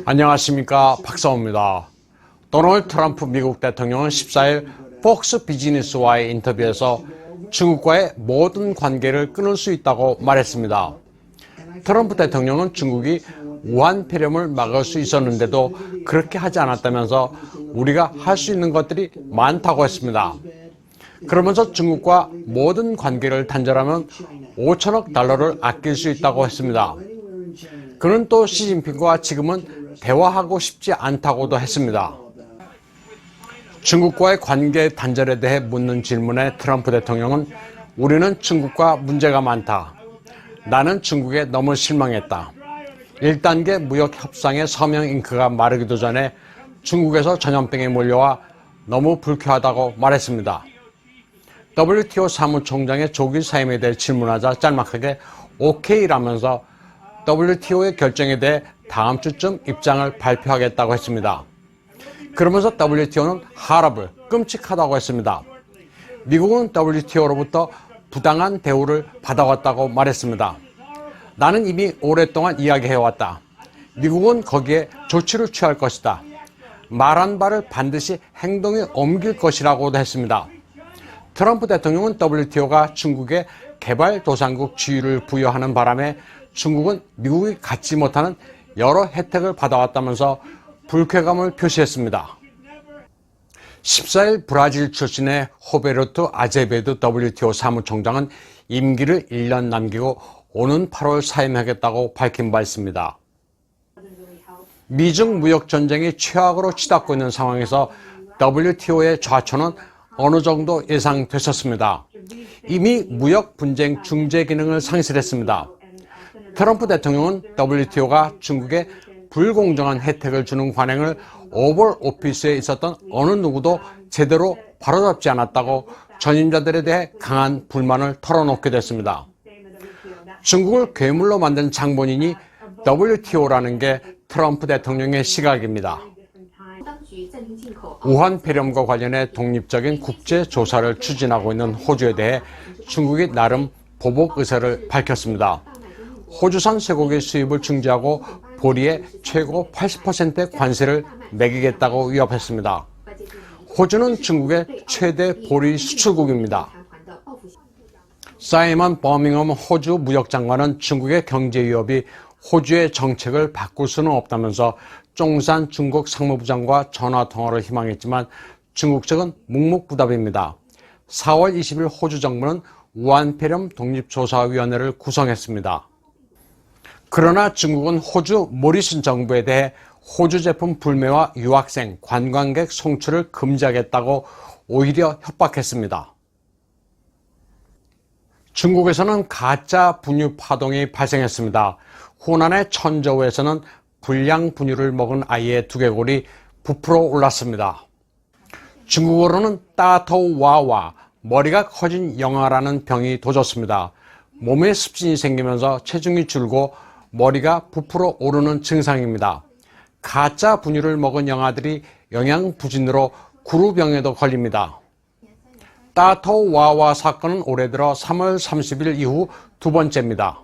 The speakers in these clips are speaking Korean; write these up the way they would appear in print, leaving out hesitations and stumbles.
안녕하십니까, 박사호입니다. 도널드 트럼프 미국 대통령은 14일 폭스 비즈니스와의 인터뷰에서 중국과의 모든 관계를 끊을 수 있다고 말했습니다. 트럼프 대통령은 중국이 우한 폐렴을 막을 수 있었는데도 그렇게 하지 않았다면서 우리가 할 수 있는 것들이 많다고 했습니다. 그러면서 중국과 모든 관계를 단절하면 5천억 달러를 아낄 수 있다고 했습니다. 그는 또 시진핑과 지금은 대화하고 싶지 않다고도 했습니다. 중국과의 관계 단절에 대해 묻는 질문에 트럼프 대통령은 우리는 중국과 문제가 많다. 나는 중국에 너무 실망했다. 1단계 무역 협상의 서명 잉크가 마르기도 전에 중국에서 전염병이 몰려와 너무 불쾌하다고 말했습니다. WTO 사무총장의 조기 사임에 대해 질문하자 짤막하게 오케이라면서 WTO의 결정에 대해 다음 주쯤 입장을 발표하겠다고 했습니다. 그러면서 WTO는 하랍을 끔찍하다고 했습니다. 미국은 WTO로부터 부당한 대우를 받아왔다고 말했습니다. 나는 이미 오랫동안 이야기해왔다. 미국은 거기에 조치를 취할 것이다. 말한 바를 반드시 행동에 옮길 것이라고도 했습니다. 트럼프 대통령은 WTO가 중국에 개발도상국 지위를 부여하는 바람에 중국은 미국이 갖지 못하는 여러 혜택을 받아왔다면서 불쾌감을 표시했습니다. 14일 브라질 출신의 호베르토 아제베도 WTO 사무총장은 임기를 1년 남기고 오는 8월 사임하겠다고 밝힌 바 있습니다. 미중 무역 전쟁이 최악으로 치닫고 있는 상황에서 WTO의 좌초는 어느 정도 예상됐었습니다. 이미 무역 분쟁 중재 기능을 상실했습니다. 트럼프 대통령은 WTO가 중국에 불공정한 혜택을 주는 관행을 오벌 오피스에 있었던 어느 누구도 제대로 바로잡지 않았다고 전임자들에 대해 강한 불만을 털어놓게 됐습니다. 중국을 괴물로 만든 장본인이 WTO라는 게 트럼프 대통령의 시각입니다. 우한 폐렴과 관련해 독립적인 국제조사를 추진하고 있는 호주에 대해 중국이 나름 보복 의사를 밝혔습니다. 호주산 쇠고기 수입을 중지하고 보리에 최고 80%의 관세를 매기겠다고 위협했습니다. 호주는 중국의 최대 보리 수출국입니다. 사이먼 버밍엄 호주 무역장관은 중국의 경제 위협이 호주의 정책을 바꿀 수는 없다면서 쫑산 중국 상무부장과 전화통화를 희망했지만 중국 측은 묵묵부답입니다. 4월 20일 호주 정부는 우한 폐렴 독립조사위원회를 구성했습니다. 그러나 중국은 호주 모리슨 정부에 대해 호주 제품 불매와 유학생, 관광객 송출을 금지하겠다고 오히려 협박했습니다. 중국에서는 가짜 분유 파동이 발생했습니다. 후난의 천저우에서는 불량 분유를 먹은 아이의 두개골이 부풀어 올랐습니다. 중국어로는 따토와와, 머리가 커진 영아라는 병이 도졌습니다. 몸에 습진이 생기면서 체중이 줄고 머리가 부풀어 오르는 증상입니다. 가짜 분유를 먹은 영아들이 영양부진으로 구루병에도 걸립니다. 따토와와 사건은 올해 들어 3월 30일 이후 두 번째입니다.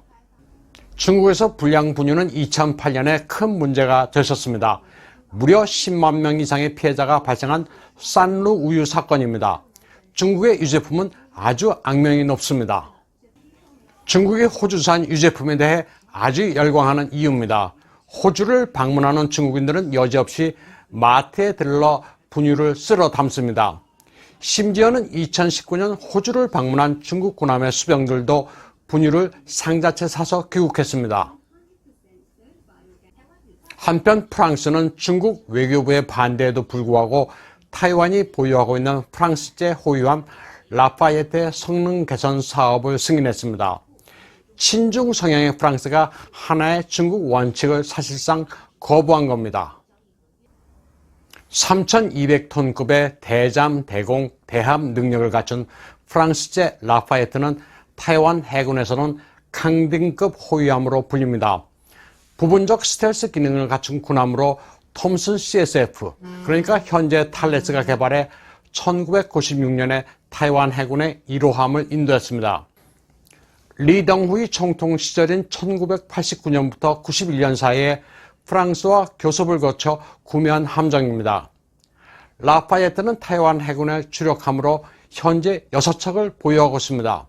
중국에서 불량 분유는 2008년에 큰 문제가 됐었습니다. 무려 10만 명 이상의 피해자가 발생한 산루 우유 사건입니다. 중국의 유제품은 아주 악명이 높습니다. 중국이 호주산 유제품에 대해 아주 열광하는 이유입니다. 호주를 방문하는 중국인들은 여지없이 마트에 들러 분유를 쓸어 담습니다. 심지어는 2019년 호주를 방문한 중국 군함의 수병들도 분유를 상자채 사서 귀국했습니다. 한편 프랑스는 중국 외교부의 반대에도 불구하고 타이완이 보유하고 있는 프랑스제 호위함 라파예트의 성능 개선 사업을 승인했습니다. 친중 성향의 프랑스가 하나의 중국 원칙을 사실상 거부한 겁니다. 3,200톤급의 대잠, 대공, 대함 능력을 갖춘 프랑스제 라파예트는 타이완 해군에서는 강등급 호위함으로 불립니다. 부분적 스텔스 기능을 갖춘 군함으로 톰슨 CSF, 그러니까 현재 탈레스가 개발해 1996년에 타이완 해군의 1호함을 인도했습니다. 리덩후이 총통 시절인 1989년부터 91년 사이에 프랑스와 교섭을 거쳐 구매한 함정입니다. 라파예트는 타이완 해군의 주력함으로 현재 6척을 보유하고 있습니다.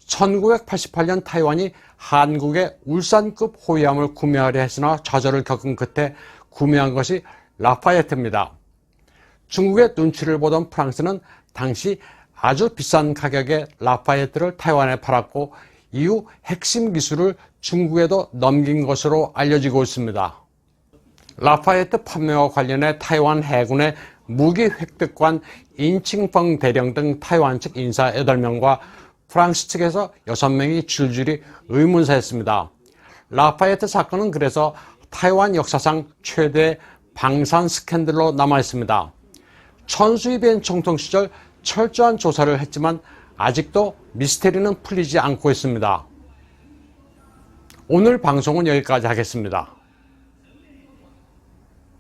1988년 타이완이 한국의 울산급 호위함을 구매하려 했으나 좌절을 겪은 끝에 구매한 것이 라파예트입니다. 중국의 눈치를 보던 프랑스는 당시 아주 비싼 가격에 라파예트를 타이완에 팔았고 이후 핵심 기술을 중국에도 넘긴 것으로 알려지고 있습니다. 라파예트 판매와 관련해 타이완 해군의 무기 획득관 인칭펑 대령 등 타이완 측 인사 8명과 프랑스 측에서 6명이 줄줄이 의문사했습니다. 라파예트 사건은 그래서 타이완 역사상 최대 방산 스캔들로 남아있습니다. 천수이벤 총통 시절 철저한 조사를 했지만 아직도 미스테리는 풀리지 않고 있습니다. 오늘 방송은 여기까지 하겠습니다.